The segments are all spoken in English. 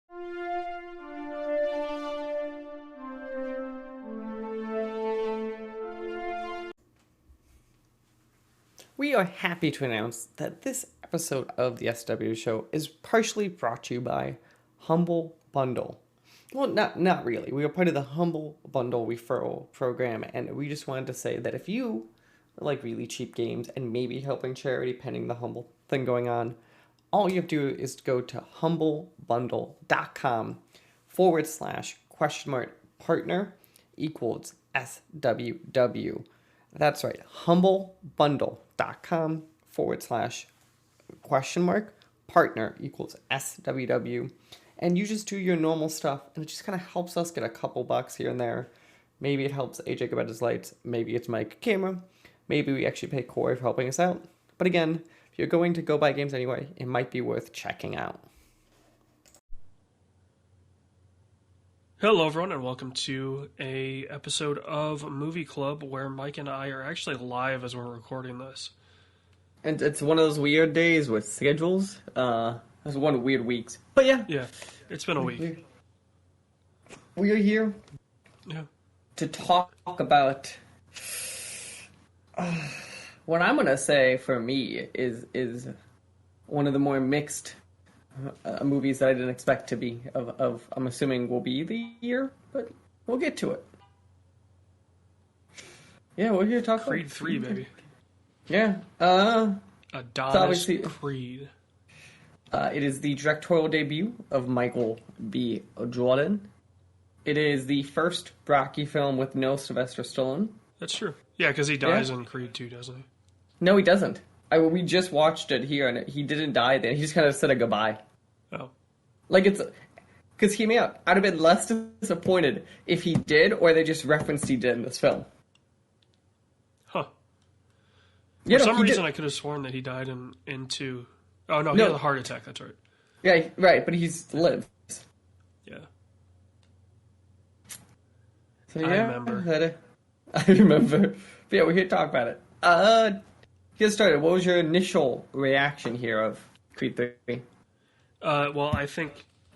We are happy to announce that this episode of the SW Show is partially brought to you by Humble Bundle. Well, not really. We are part of the Humble Bundle referral program, and we just wanted to say that if you like really cheap games and maybe helping charity pending the Humble thing going on, all you have to do is go to humblebundle.com/?partner equals SWW. That's right, humblebundle.com/?partner equals SWW. And you just do your normal stuff, and it just kind of helps us get a couple bucks here and there. Maybe it helps AJ get his lights. Maybe it's Mike camera. Maybe we actually pay Corey for helping us out. But again, if you're going to go buy games anyway, it might be worth checking out. Hello everyone and welcome to a episode of Movie Club where Mike and I are actually live as we're recording this. And it's one of those weird days with schedules. It's one of weird weeks. But yeah. Yeah, it's been a week. We are here to talk about what I'm going to say for me is one of the more mixed movies that I didn't expect to be of I'm assuming will be the year, but we'll get to it. Yeah, we're here to talk Creed 3, baby. Yeah. Adonis Creed. It is the directorial debut of Michael B. Jordan. It is the first Rocky film with no Sylvester Stallone. That's true. Yeah, because he dies in Creed 2, doesn't he? No, he doesn't. We just watched it here, and he didn't die then. He just kind of said a goodbye. Oh. Like, it's... Because, hear me out. I'd have been less disappointed if he did, or they just referenced he did in this film. Huh. For some reason, I could have sworn that he died in 2. Oh, no, he had a heart attack, that's right. Yeah, right, but he's lived. Yeah. So, yeah, I remember. I remember. But yeah, we're here to talk about it. Get started. What was your initial reaction here of Creed 3? Well, I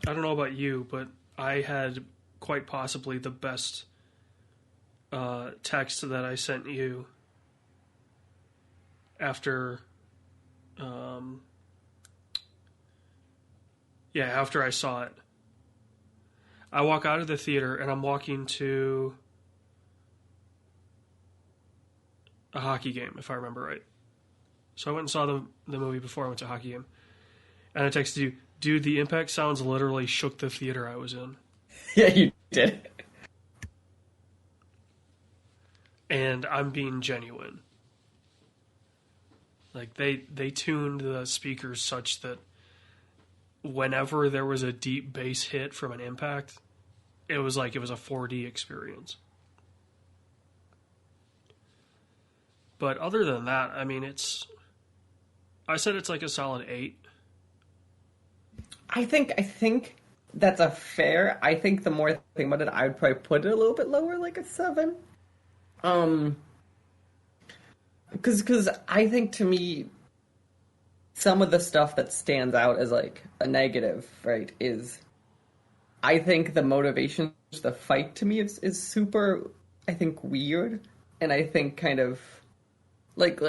don't know about you, but I had quite possibly the best text that I sent you after, after I saw it. I walk out of the theater and I'm walking to a hockey game, if I remember right. So I went and saw the movie before I went to a hockey game. And I texted you, dude, the impact sounds literally shook the theater I was in. Yeah, you did. And I'm being genuine. Like, they tuned the speakers such that whenever there was a deep bass hit from an impact, it was like it was a 4D experience. But other than that, I mean, I said it's like a solid 8. I think that's a fair. I think the more I think about it, I would probably put it a little bit lower, like a 7. Because I think to me, some of the stuff that stands out as like a negative, right, is I think the motivation to the fight to me is super, I think, weird, and I think kind of like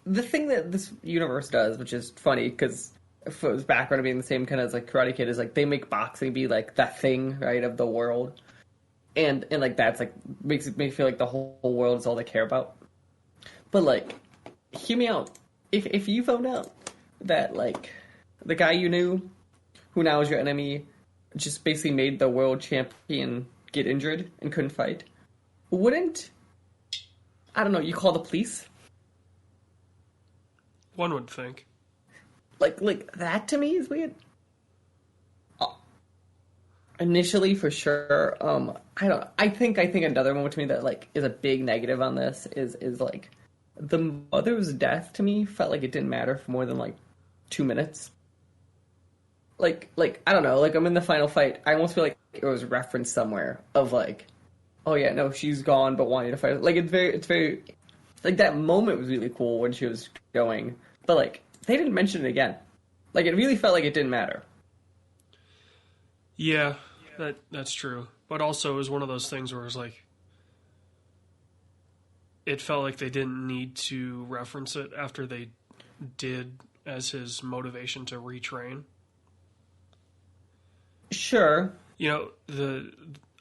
the thing that this universe does, which is funny because for its background being the same kind of as like Karate Kid, is like they make boxing be like that thing, right, of the world, and like that's like makes me feel like the whole world is all they care about. But like, hear me out. If you found out that like the guy you knew, who now is your enemy, just basically made the world champion get injured and couldn't fight, wouldn't, I don't know, you call the police? One would think. Like that to me is weird. Initially, for sure. I think another moment to me that like is a big negative on this is like the mother's death to me felt like it didn't matter for more than like 2 minutes. Like I don't know, like I'm in the final fight. I almost feel like it was referenced somewhere of like, oh yeah, no, she's gone, but wanting to fight. Like it's very like that moment was really cool when she was going, but like they didn't mention it again. Like it really felt like it didn't matter. Yeah, that's true. But also, it was one of those things where it was like, it felt like they didn't need to reference it after they did as his motivation to retrain. Sure. You know,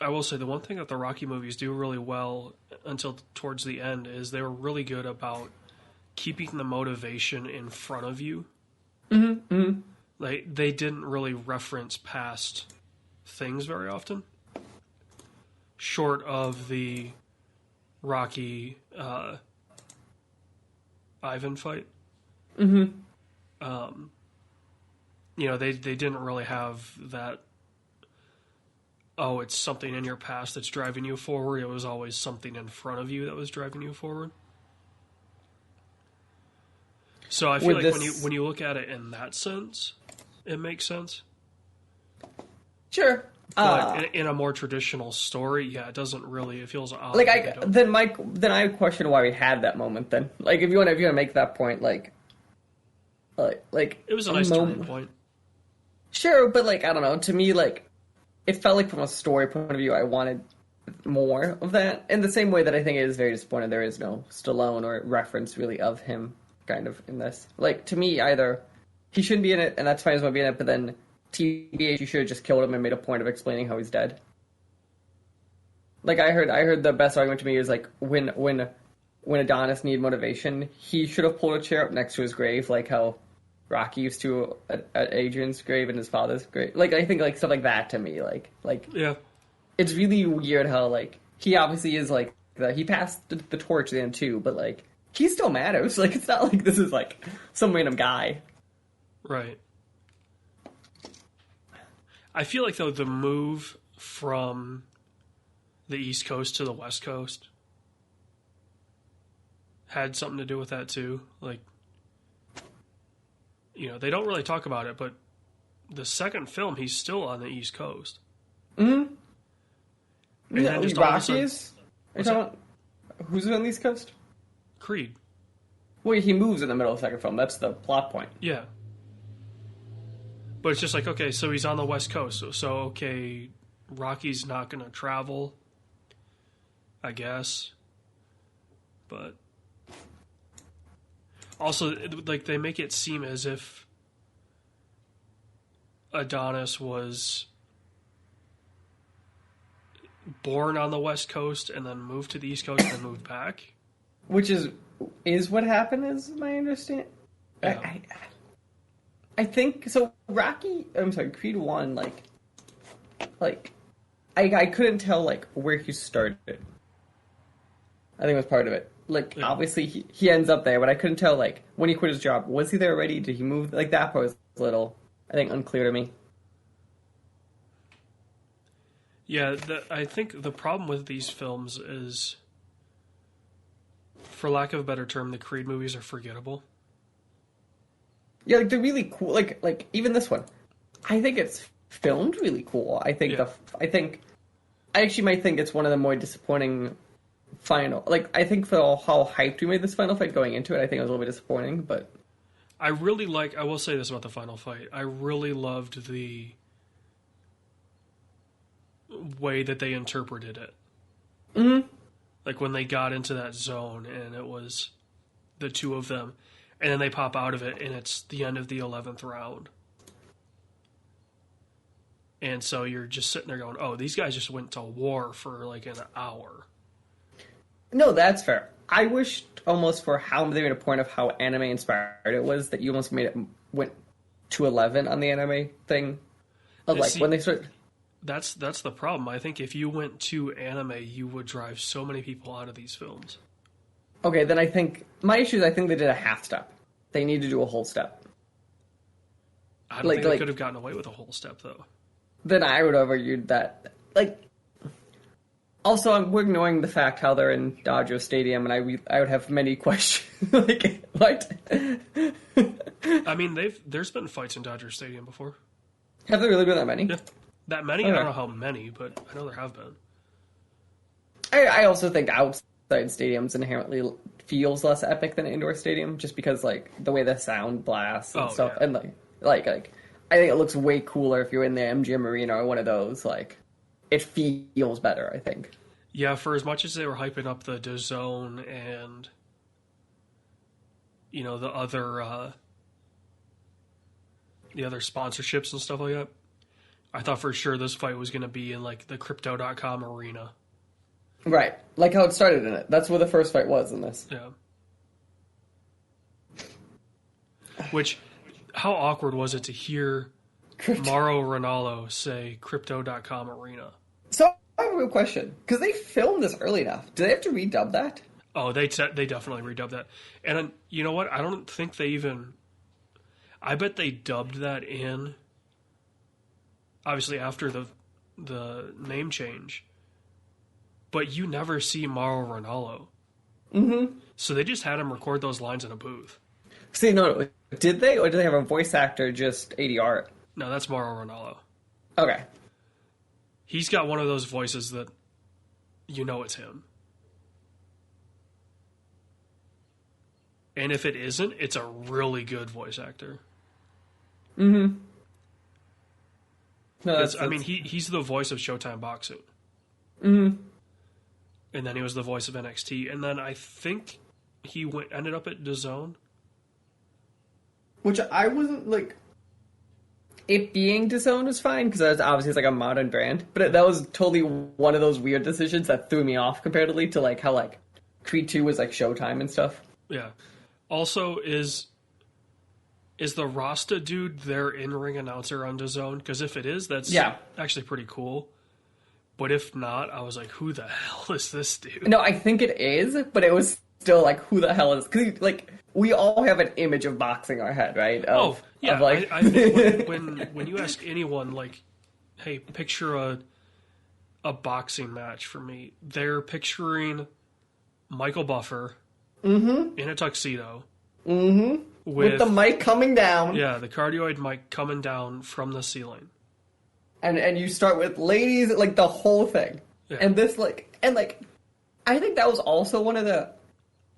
I will say the one thing that the Rocky movies do really well until towards the end is they were really good about keeping the motivation in front of you. Mm-hmm. Mm-hmm. Like they didn't really reference past things very often, short of the Rocky Ivan fight. Mm-hmm. You know, they didn't really have that. Oh, it's something in your past that's driving you forward. It was always something in front of you that was driving you forward. So I feel like when you look at it in that sense, it makes sense. Sure. But in a more traditional story, yeah, it doesn't really. It feels odd. Like then I question why we had that moment. Then, like, if you want to make that point, like it was a nice turning point. Sure, but like I don't know. To me, like it felt like from a story point of view, I wanted more of that. In the same way that I think it is very disappointing there is no Stallone or reference really of him kind of in this. Like to me, either he shouldn't be in it, and that's fine as well be in it, but then TBH, you should have just killed him and made a point of explaining how he's dead. Like I heard the best argument to me is like when Adonis needed motivation, he should have pulled a chair up next to his grave, like how Rocky used to at Adrian's grave and his father's grave. Like I think like stuff like that to me, like yeah, it's really weird how like he obviously is like he passed the torch then too, but like he still matters. Like it's not like this is like some random guy, right? I feel like though the move from the East Coast to the West Coast had something to do with that too. Like, you know, they don't really talk about it, but the second film, he's still on the East Coast. Mm-hmm. And then just Rocky is? Are you talking about who's on the East Coast? Creed. Well, he moves in the middle of the second film. That's the plot point. Yeah. But it's just like, okay, so he's on the West Coast. So okay, Rocky's not going to travel, I guess. But also, like, they make it seem as if Adonis was born on the West Coast and then moved to the East Coast and then moved back. Which is what happened, is my understanding. Yeah. I think so. Creed 1, like I couldn't tell like where he started. I think it was part of it. Like yeah. Obviously he ends up there, but I couldn't tell like when he quit his job, was he there already? Did he move? Like that part was a little, I think, unclear to me. Yeah, I think the problem with these films is, for lack of a better term, the Creed movies are forgettable. Yeah, like they're really cool. Like even this one, I think it's filmed really cool. I think I actually might think it's one of the more disappointing final. Like I think for how hyped we made this final fight going into it, I think it was a little bit disappointing. But I will say this about the final fight. I really loved the way that they interpreted it. Mm-hmm. Like when they got into that zone and it was the two of them, and then they pop out of it and it's the end of the 11th round. And so you're just sitting there going, oh, these guys just went to war for like an hour. No, that's fair. I wished almost for how they made a point of how anime inspired it was that you almost went to 11 on the anime thing. Of like when they start. That's the problem. I think if you went to anime, you would drive so many people out of these films. Okay, then I think my issue is I think they did a half step. They need to do a whole step. I don't think they could have gotten away with a whole step though. Then I would have argued that like. Also, we're ignoring the fact how they're in Dodger Stadium, and I would have many questions. Like, what? I mean, there's been fights in Dodger Stadium before. Have there really been that many? Yeah. That many? Okay. I don't know how many, but I know there have been. I also think outside stadiums inherently feels less epic than an indoor stadium, just because, like, the way the sound blasts and stuff. Yeah. And, like I think it looks way cooler if you're in the MGM Arena or one of those. Like, it feels better, I think. Yeah, for as much as they were hyping up the DAZN and the other sponsorships and stuff like that, I thought for sure this fight was going to be in like the Crypto.com arena. Right. Like how it started in it. That's where the first fight was in this. Yeah. Which, how awkward was it to hear Mauro Ranallo say Crypto.com arena? So I have a real question. Because they filmed this early enough. Do they have to redub that? Oh, they definitely redubbed that. And you know what? I don't think they even... I bet they dubbed that in, obviously after the name change. But you never see Mauro Ranallo. Mm-hmm. So they just had him record those lines in a booth. See, no. Did they? Or did they have a voice actor just ADR it? No, that's Mauro Ranallo. Okay. He's got one of those voices that you know it's him. And if it isn't, it's a really good voice actor. Mm-hmm. No, he's the voice of Showtime Boxing. Mm-hmm. And then he was the voice of NXT. And then I think he ended up at DAZN. Which I wasn't, like... It being DAZN was fine, because obviously it's like a modern brand. But that was totally one of those weird decisions that threw me off comparatively to, like, how, like, Creed 2 was, like, Showtime and stuff. Yeah. Also, is the Rasta dude their in-ring announcer on DAZN? Because if it is, that's actually pretty cool. But if not, I was like, who the hell is this dude? No, I think it is, but it was still like, who the hell is... Because, like, we all have an image of boxing in our head, right? I think when you ask anyone, like, hey, picture a boxing match for me, they're picturing Michael Buffer in a tuxedo. Mm-hmm. With the mic coming down. Yeah, the cardioid mic coming down from the ceiling. And you start with ladies, like, the whole thing. Yeah. And this, like... And, like, I think that was also one of the...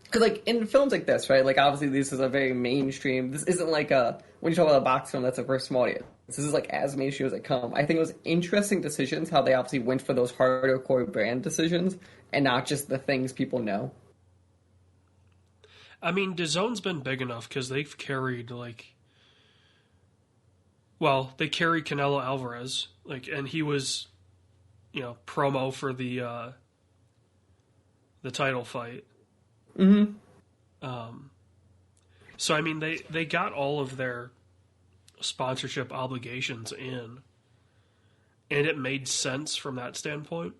Because, like, in films like this, right? Like, obviously, this is a very mainstream... This isn't like a... When you talk about a box film, that's a very small audience. This is, like, as mainstream as they come. I think it was interesting decisions, how they obviously went for those hardcore brand decisions, and not just the things people know. I mean, DAZN's been big enough, because they've carried, like... Well, they carried Canelo Alvarez, like, and he was, promo for the title fight. Mm-hmm. So, I mean, they got all of their sponsorship obligations in, and it made sense from that standpoint.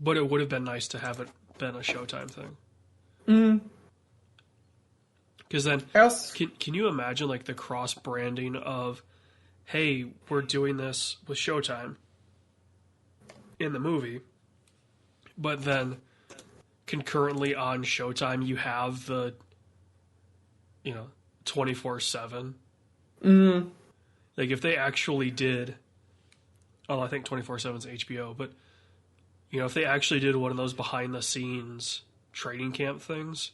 But it would have been nice to have it been a Showtime thing. Mm-hmm. Because then, can you imagine, like, the cross-branding of, hey, we're doing this with Showtime in the movie, but then concurrently on Showtime you have the, 24/7. Mm-hmm. Like, if they actually did, I think 24/7's HBO, but, if they actually did one of those behind-the-scenes training camp things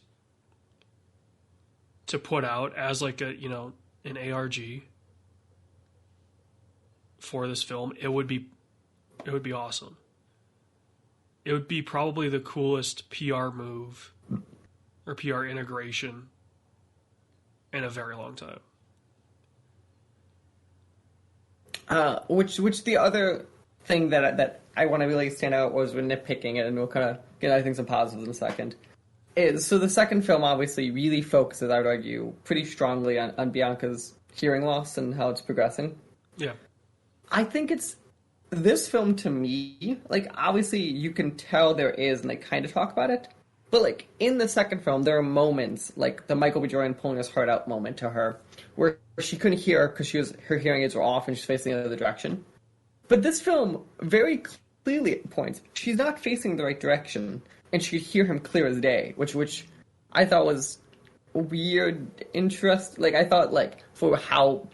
to put out as like an ARG for this film, it would be awesome. It would be probably the coolest PR move or PR integration in a very long time. Which the other thing that I want to really stand out was when nitpicking it, and we'll kind of get, I think, some positives in a second. So the second film obviously really focuses, I would argue, pretty strongly on Bianca's hearing loss and how it's progressing. Yeah. I think this film, to me, like, obviously you can tell there is, and they kind of talk about it, but, like, in the second film, there are moments, like the Michael B. Jordan pulling his heart out moment to her, where she couldn't hear because her hearing aids were off and she's facing the other direction. But this film very clearly points, she's not facing the right direction, and she could hear him clear as day, which I thought was weird interest. Like, I thought, like, for how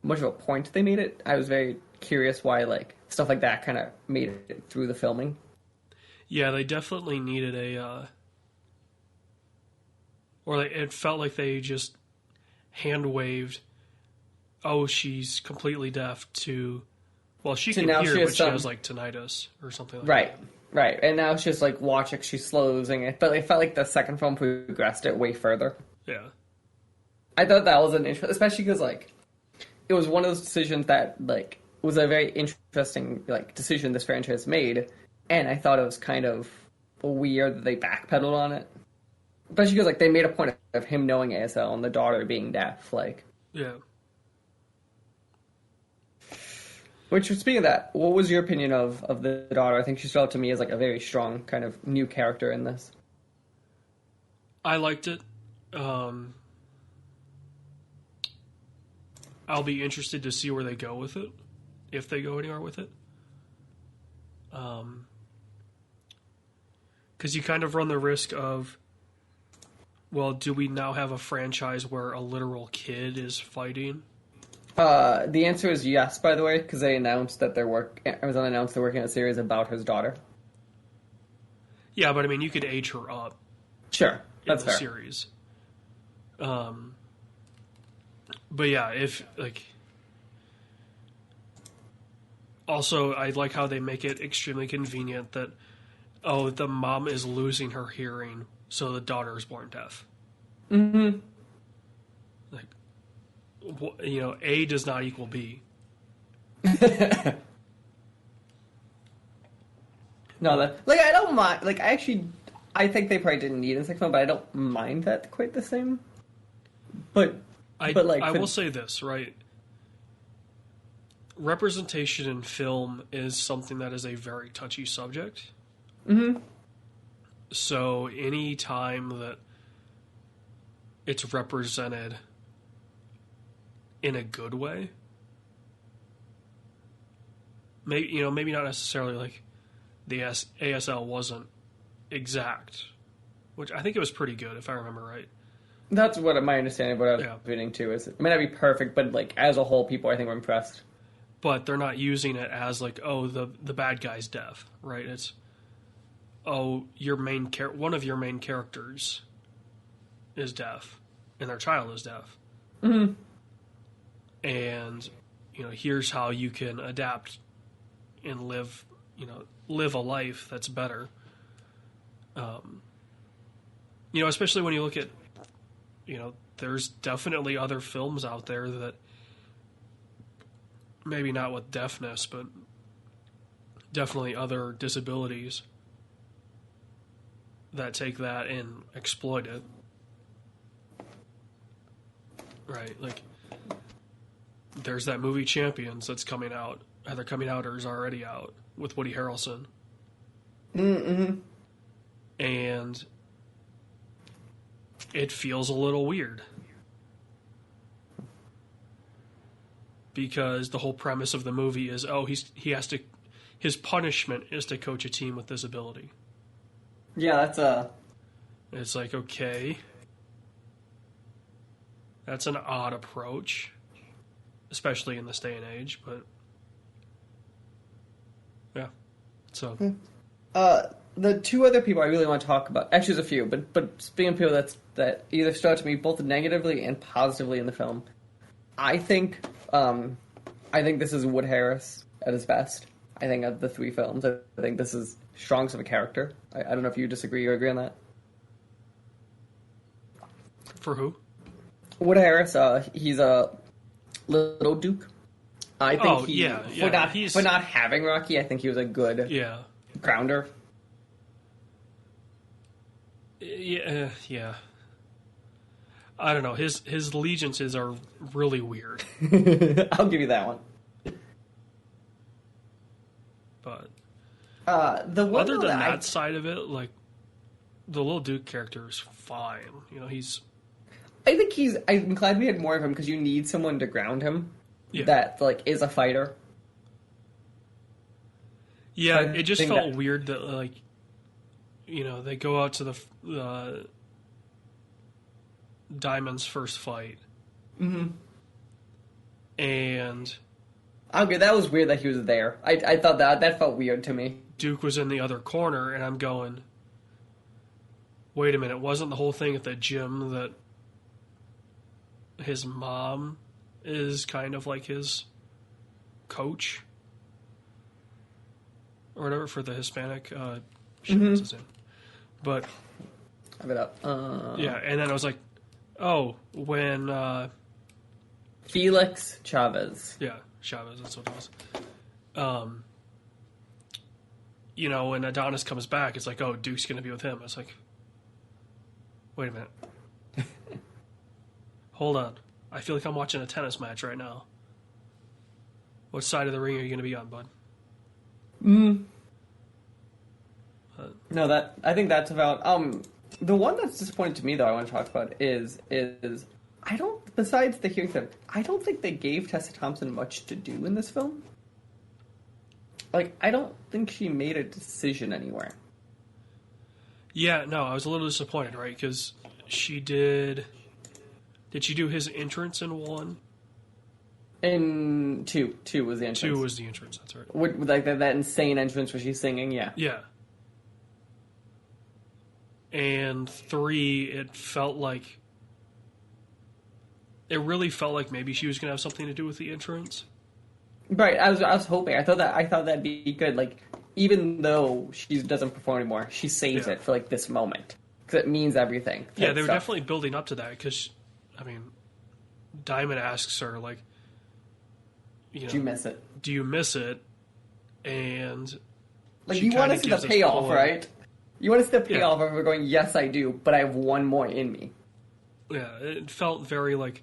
much of a point they made it, I was very curious why, like, stuff like that kind of made it through the filming. Yeah, they definitely needed or it felt like they just hand-waved oh, she's completely deaf, to, well, she can now hear, but she has like tinnitus or something like right, that. right. And now it's just like watching, she's slow losing it. But it felt like the second film progressed it way further. Yeah. I thought that was an interesting, especially because like it was one of those decisions that like was a very interesting like decision this franchise made, and I thought it was kind of weird that they backpedaled on it, especially because like they made a point of him knowing ASL and the daughter being deaf, like. Yeah. Which, speaking of that, what was your opinion of the daughter? I think she stood out to me as like a very strong kind of new character in this. I liked it. I'll be interested to see where they go with it, if they go anywhere with it. Because you kind of run the risk of, well, do we now have a franchise where a literal kid is fighting? The answer is yes, by the way, because they announced that Amazon announced they're working on a series about his daughter. Yeah, but I mean, you could age her up. Sure, that's in the fair. Series. But yeah, if like, also I like how they make it extremely convenient that, oh, the mom is losing her hearing, so the daughter is born deaf. Mm-hmm. Like, you know, A does not equal B. No, like I don't mind. Like I think they probably didn't need a second film, but I don't mind that quite the same. But I will say this, right? Representation in film is something that is a very touchy subject. Mm-hmm. So any time that it's represented in a good way, maybe not necessarily like the ASL wasn't exact, which I think it was pretty good if I remember right. That's what my understanding of what I was reading too is. It may not be perfect, but like as a whole, people I think were impressed. But they're not using it as like, oh, the bad guy's deaf, right? It's, oh, one of your main characters is deaf, and their child is deaf. Mm-hmm. And here's how you can adapt and live a life that's better. Especially when you look at, there's definitely other films out there that maybe not with deafness, but definitely other disabilities that take that and exploit it. Right, like there's that movie Champions that's coming out, either coming out or is already out, with Woody Harrelson. Mm-hmm. And it feels a little weird. Because the whole premise of the movie is, his punishment is to coach a team with disability. Yeah, It's like, okay, that's an odd approach, especially in this day and age, but yeah, so. The two other people I really want to talk about, actually there's a few, but speaking of people that either stood out to me both negatively and positively in the film, I think this is Wood Harris at his best. I think of the three films, I think this is strongest of a character. I don't know if you disagree or agree on that. For who? Wood Harris, he's a little Duke. I think for not having Rocky, I think he was a good grounder. Yeah. I don't know. His allegiances are really weird. I'll give you that one. But the one other than that side of it, like the little Duke character is fine. I think I'm glad we had more of him because you need someone to ground him that like is a fighter. Yeah, it just felt weird that like they go out to the Diamond's first fight. Mm-hmm. And okay, that was weird that he was there. I thought that felt weird to me. Duke was in the other corner, and I'm going, wait a minute, wasn't the whole thing at the gym that his mom is kind of like his coach or whatever for the Hispanic. What's his name? But have it up. Yeah, and then I was like, oh, when Felix Chavez. Yeah, Chavez. That's what it was. You know, when Adonis comes back, it's like, oh, Duke's going to be with him. It's like, wait a minute. Hold on. I feel like I'm watching a tennis match right now. What side of the ring are you going to be on, bud? No, I think that's about the one that's disappointing to me though I want to talk about is I don't, besides the hearing stuff, I don't think they gave Tessa Thompson much to do in this film. Like, I don't think she made a decision anywhere. Yeah, no, I was a little disappointed, right? Because she did she do his entrance in one? In two was the entrance. 2 was the entrance, that's right. With like that insane entrance where she's singing, yeah. Yeah. And 3, it really felt like maybe she was going to have something to do with the entrance. Right, I was hoping. I thought that'd be good. Like, even though she doesn't perform anymore, she saves it for like this moment because it means everything. Yeah, they were definitely building up to that because, I mean, Diamond asks her like, you know, do you miss it? Do you miss it? And like, you want to see the payoff, right? You want to see the payoff of her going, yes, I do, but I have one more in me. Yeah, it felt very like,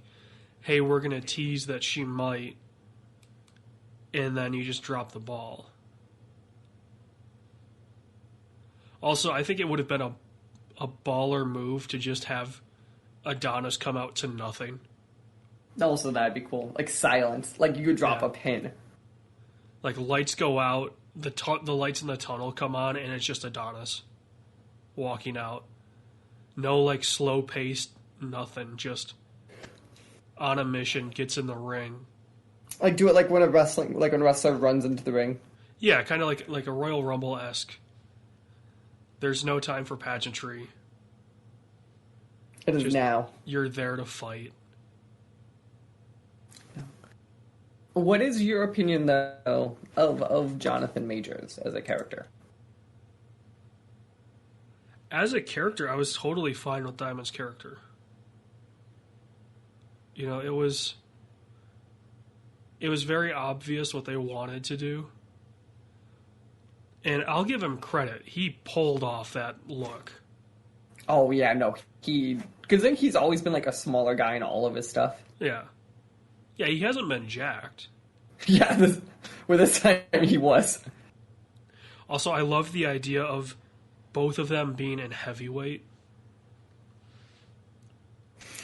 hey, we're going to tease that she might, and then you just drop the ball. Also, I think it would have been a baller move to just have Adonis come out to nothing. Also, that'd be cool. Like, silence. Like, you could drop a pin. Like, lights go out, the lights in the tunnel come on, and it's just Adonis walking out. No, like, slow-paced, nothing. Just on a mission, gets in the ring. Like, do it like when a wrestler runs into the ring. Yeah, kind of like a Royal Rumble-esque. There's no time for pageantry. It is just now. You're there to fight. What is your opinion, though, of Jonathan Majors as a character? As a character, I was totally fine with Diamond's character. You know, it was very obvious what they wanted to do. And I'll give him credit. He pulled off that look. Oh, yeah, no. Because then he's always been like a smaller guy in all of his stuff. Yeah. Yeah, he hasn't been jacked. Yeah, this time he was. Also, I love the idea of both of them being in heavyweight.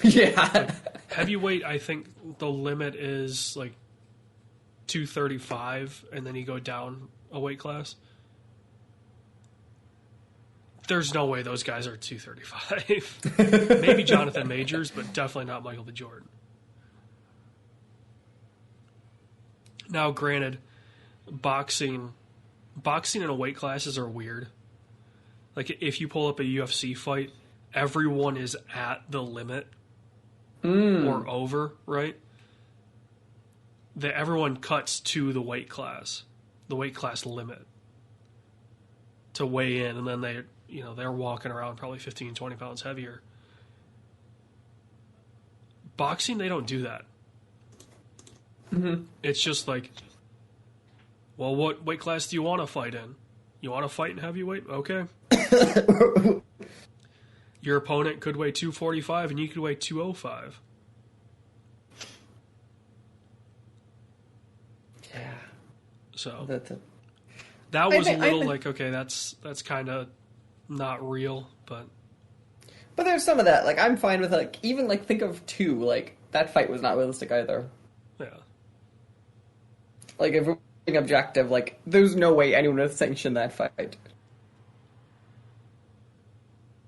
Yeah. Like, heavyweight, I think the limit is like 235, and then you go down a weight class. There's no way those guys are 235. Maybe Jonathan Majors, but definitely not Michael B. Jordan. Now, granted, boxing in a weight classes are weird. Like, if you pull up a UFC fight, everyone is at the limit or over, right? Everyone cuts to the weight class limit to weigh in, and then they're walking around probably 15, 20 pounds heavier. Boxing, they don't do that. Mm-hmm. It's just like, well, what weight class do you want to fight in? You want to fight in heavyweight? Okay. Your opponent could weigh 245 and you could weigh 205. Yeah. So that was a little like, okay, that's kind of not real, but there's some of that. Like, I'm fine with, like, even like think of 2. Like, that fight was not realistic either. Yeah. Like, if we're being objective, like, there's no way anyone would sanction that fight.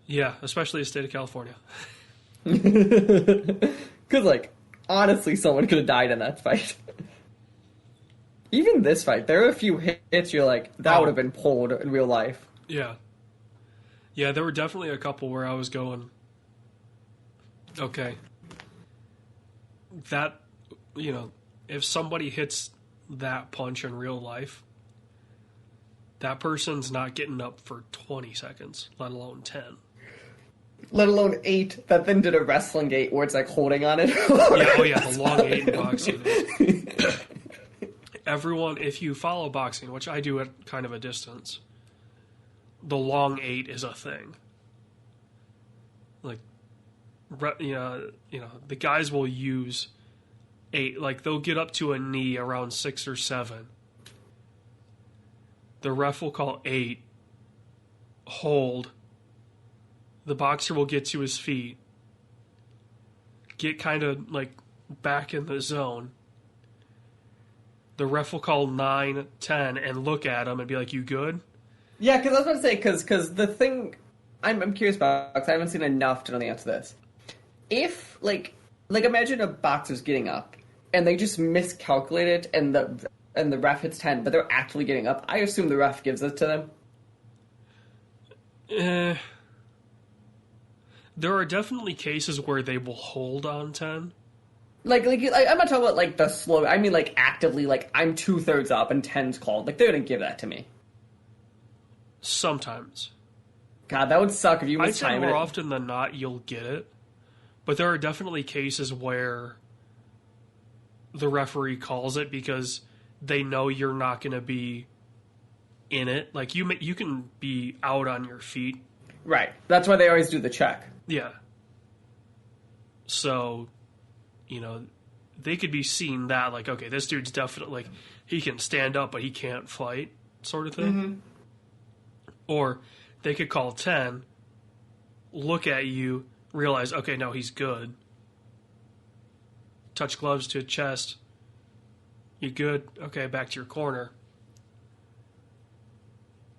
Yeah, especially the state of California. Because, like, honestly, someone could have died in that fight. Even this fight, there are a few hits you're like, that would have been pulled in real life. Yeah. Yeah, there were definitely a couple where I was going, okay, that you know, if somebody hits that punch in real life, that person's not getting up for 20 seconds, let alone 10. Let alone 8 that then did a wrestling gate where it's like holding on it. The long 8 in boxing. Everyone, if you follow boxing, which I do at kind of a distance, the long 8 is a thing. Like, the guys will use 8, like they'll get up to a knee around 6 or 7. The ref will call 8, hold. The boxer will get to his feet, get kind of like back in the zone. The ref will call 9, 10, and look at him and be like, "You good?" Yeah, because I was about to say, because the thing I'm curious about, because I haven't seen enough to know the answer to this. If like imagine a boxer's getting up and they just miscalculate it, and the ref hits 10, but they're actually getting up. I assume the ref gives it to them. There are definitely cases where they will hold on 10. Like I'm not talking about like the slow. I mean like actively, like I'm 2/3 up and 10's called. Like they're gonna give that to me. Sometimes. God, that would suck if you I'd say mistime more it. often than not you'll get it, but there are definitely cases where the referee calls it because they know you're not going to be in it. Like you can be out on your feet. Right. That's why they always do the check. Yeah. So, they could be seeing that like, okay, this dude's definitely like he can stand up but he can't fight, sort of thing. Mm-hmm. Or they could call 10, look at you, realize, okay, no, he's good. Touch gloves to chest. You good? Okay, back to your corner.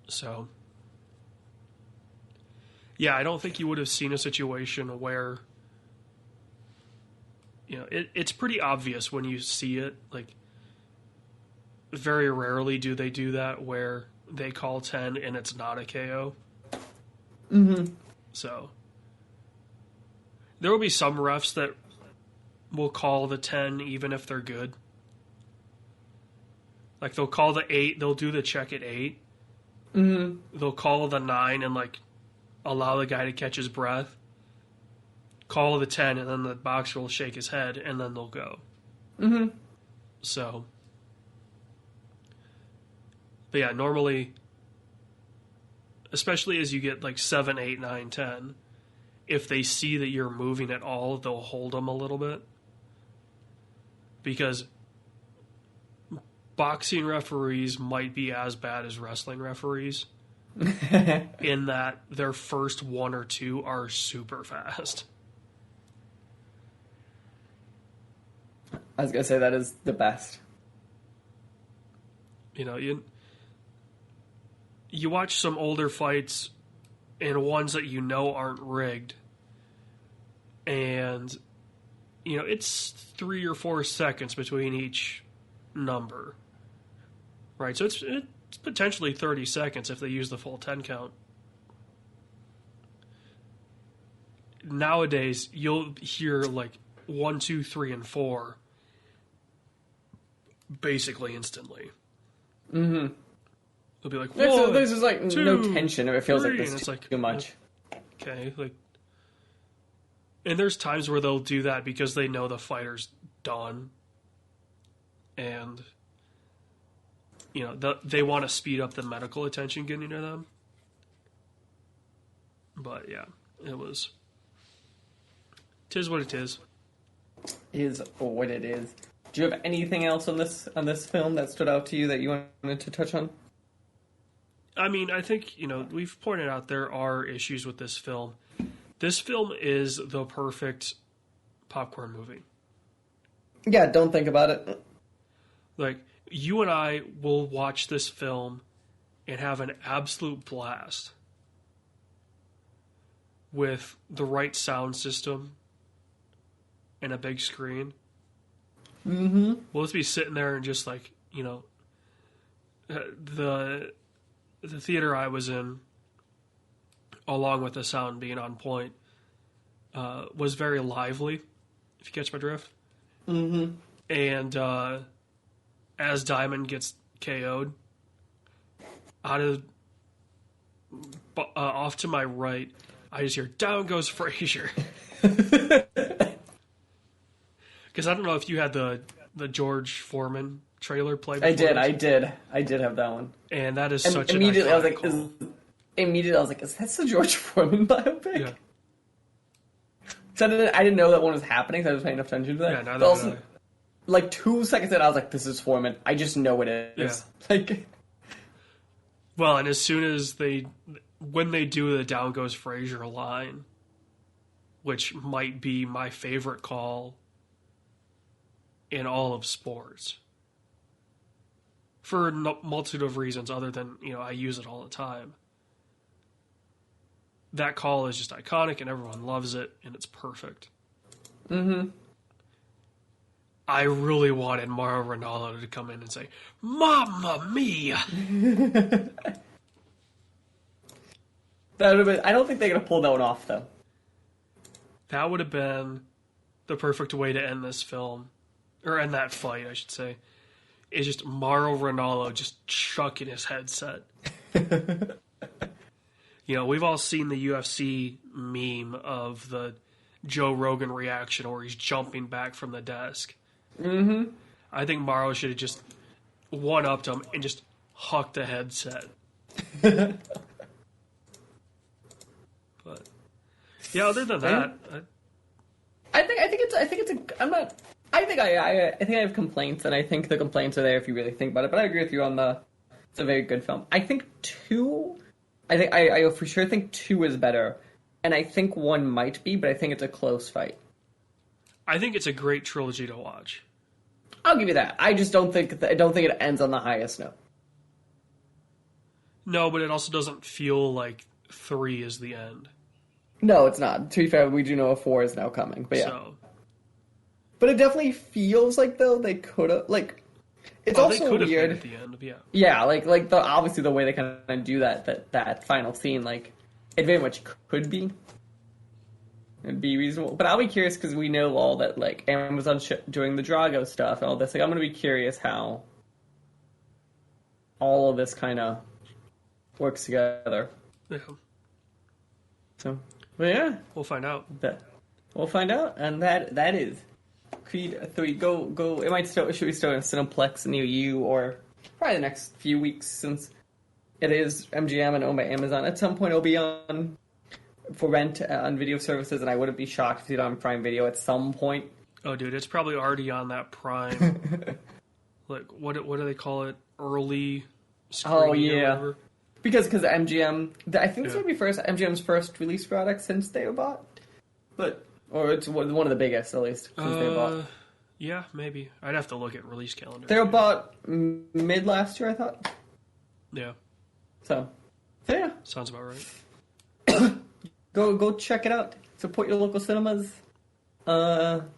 So, yeah, I don't think you would have seen a situation where, it's pretty obvious when you see it. Like, very rarely do they do that where they call 10 and it's not a KO. Mm-hmm. So, there will be some refs that will call the 10 even if they're good. Like, they'll call the 8, they'll do the check at 8. Mm-hmm. They'll call the 9 and, like, allow the guy to catch his breath. Call the 10, and then the boxer will shake his head, and then they'll go. Mm-hmm. So, but yeah, normally, especially as you get, like, 7, 8, 9, 10, if they see that you're moving at all, they'll hold them a little bit. Because boxing referees might be as bad as wrestling referees in that their first 1 or 2 are super fast. I was going to say that is the best. You watch some older fights and ones that aren't rigged, and it's 3 or 4 seconds between each number, right? So it's potentially 30 seconds if they use the full 10 count. Nowadays, you'll hear like 1, 2, 3, and 4 basically instantly. Mm-hmm. They'll be like, there's just like 2, no tension, or it feels 3, like this and it's like, too much. Okay, like, and there's times where they'll do that because they know the fighter's done, and they want to speed up the medical attention getting to them. But yeah, tis what it is. Is what it is. Do you have anything else on this film that stood out to you that you wanted to touch on? I mean, I think, we've pointed out there are issues with this film. This film is the perfect popcorn movie. Yeah, don't think about it. Like, you and I will watch this film and have an absolute blast with the right sound system and a big screen. Mm-hmm. We'll just be sitting there and just like, the theater I was in, along with the sound being on point, was very lively, if you catch my drift. Mm-hmm. And as Diamond gets KO'd, off to my right, I just hear, "Down goes Frazier." Because I don't know if you had the George Foreman trailer play before. I did have that one. And that is such an immediately iconic call. Immediately I was like, is that the George Foreman biopic? Yeah. So I didn't know that one was happening, so I was paying enough attention to that. Yeah, but also, like 2 seconds in, I was like, this is Foreman. I just know it is. Yeah. Like, well, and as soon as when they do the "Down goes Frazier" line, which might be my favorite call in all of sports, for a multitude of reasons other than, I use it all the time. That call is just iconic and everyone loves it and it's perfect. Mm-hmm. I really wanted Mauro Ranallo to come in and say, "Mamma mia!" That would have been, I don't think they could have pulled that one off, though. That would have been the perfect way to end this film. Or end that fight, I should say. Is just Mauro Ranallo just chucking his headset. We've all seen the UFC meme of the Joe Rogan reaction where he's jumping back from the desk. Mm-hmm. I think Mauro should have just one-upped him and just hucked the headset. But yeah, other than that, I think I have complaints, and I think the complaints are there if you really think about it. But I agree with you on it's a very good film. I think 2. I for sure think 2 is better, and I think 1 might be, but I think it's a close fight. I think it's a great trilogy to watch. I'll give you that. I just don't think it ends on the highest note. No, but it also doesn't feel like 3 is the end. No, it's not. To be fair, we do know a 4 is now coming, but yeah. So. But it definitely feels like, though, they could have, like, it's also they weird at the end, yeah. Yeah, like obviously the way they kind of do that final scene, like, it very much could be. It'd be reasonable, but I'll be curious because we know all that, like, Amazon's doing the Drago stuff and all this. Like, I'm gonna be curious how all of this kind of works together. Yeah. So, but yeah, we'll find out. We'll find out, and that is Creed 3. Go. It might should be still in Cineplex near you, or probably the next few weeks since it is MGM and owned by Amazon. At some point, it'll be on for rent on video services, and I wouldn't be shocked to see it on Prime Video at some point. Oh, dude, it's probably already on that Prime. Like, what do they call it? Early screening. Oh yeah, or whatever. Because MGM, I think this would be MGM's first release product since they were bought, or it's one of the biggest at least since they were bought. Yeah, maybe. I'd have to look at release calendar. They were bought mid last year, I thought. Yeah. So yeah, sounds about right. Go check it out. Support your local cinemas, and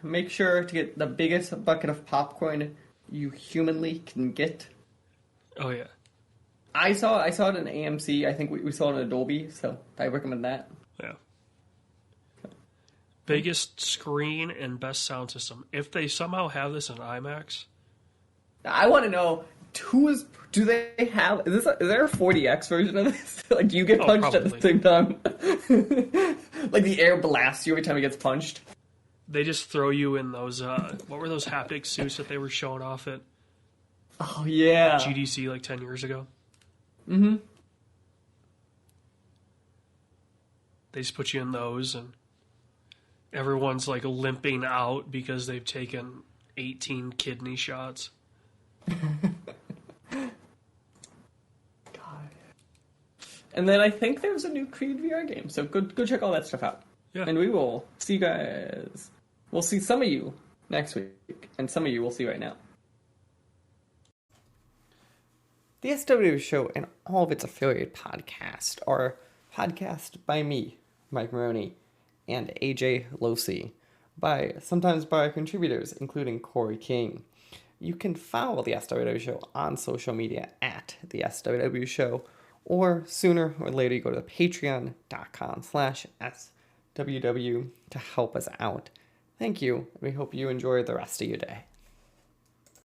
make sure to get the biggest bucket of popcorn you humanly can get. Oh yeah. I saw it in AMC. I think we saw it in Dolby, so I recommend that. Yeah. Biggest screen and best sound system. If they somehow have this in IMAX, I want to know do they have? Is there a 4DX version of this? Like, do you get punched at the same time? Like the air blasts you every time he gets punched. They just throw you in those. What were those haptic suits that they were showing off at? Oh yeah, GDC like 10 years ago. Mm-hmm. They just put you in those, and everyone's like limping out because they've taken 18 kidney shots. God. And then I think there's a new Creed VR game, so go check all that stuff out. Yeah. And we will see you guys. We'll see some of you next week, and some of you we'll see right now. The SW Show and all of its affiliate podcasts are podcast by me, Mike Maroney, and AJ Losi, sometimes by our contributors, including Corey King. You can follow the SWW Show on social media at the SWW Show, or sooner or later you go to patreon.com/SWW to help us out. Thank you. We hope you enjoy the rest of your day.